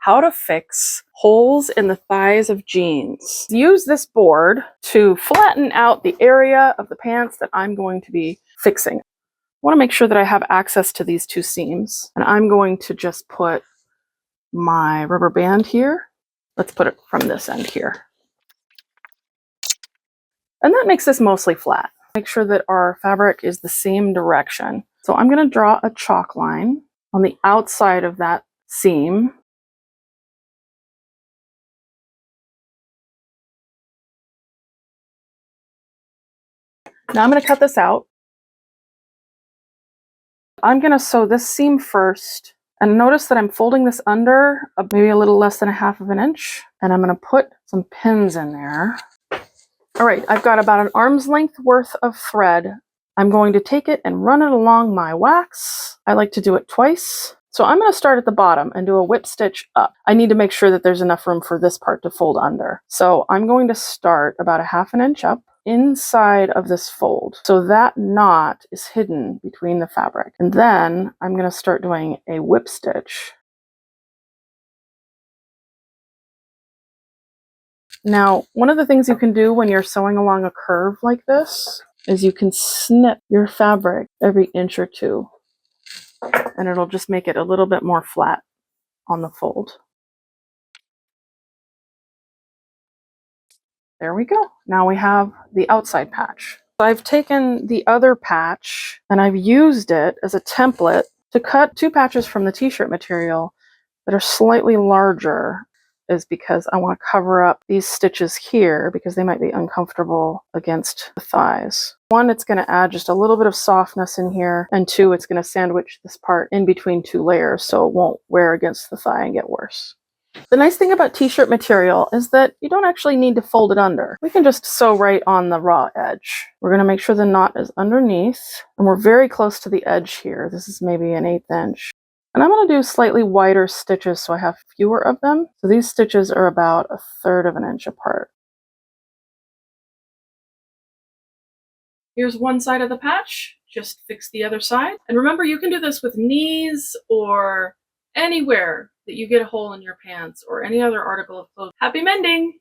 how to fix holes in the thighs of jeans. Use this board to flatten out the area of the pants that I'm going to be fixing. I want to make sure that I have access to these two seams, and I'm going to just put my rubber band here. Let's put it from this end here. And that makes this mostly flat. Make sure that our fabric is the same direction. So I'm going to draw a chalk line on the outside of that seam. Now I'm going to cut this out. I'm going to sew this seam first, and notice that I'm folding this under maybe a little less than 1/2 inch, and I'm going to put some pins in there. All right, I've got about an arm's length worth of thread. I'm going to take it and run it along my wax. I like to do it twice. So I'm going to start at the bottom and do a whip stitch up. I need to make sure that there's enough room for this part to fold under. So I'm going to start about 1/2 inch up inside of this fold. So that knot is hidden between the fabric. And then I'm going to start doing a whip stitch. Now, one of the things you can do when you're sewing along a curve like this is you can snip your fabric every inch or two, and it'll just make it a little bit more flat on the fold. There we go. Now we have the outside patch. I've taken the other patch and I've used it as a template to cut 2 patches from the t-shirt material that are slightly larger, is because I want to cover up these stitches here because they might be uncomfortable against the thighs. 1, it's going to add just a little bit of softness in here, and 2, it's going to sandwich this part in between 2 layers so it won't wear against the thigh and get worse. The nice thing about t-shirt material is that you don't actually need to fold it under. We can just sew right on the raw edge. We're going to make sure the knot is underneath, and we're very close to the edge here. This is maybe an 1/8 inch. And I'm going to do slightly wider stitches so I have fewer of them. So these stitches are about 1/3 inch apart. Here's one side of the patch. Just fix the other side. And remember, you can do this with knees or anywhere that you get a hole in your pants or any other article of clothing. Happy mending!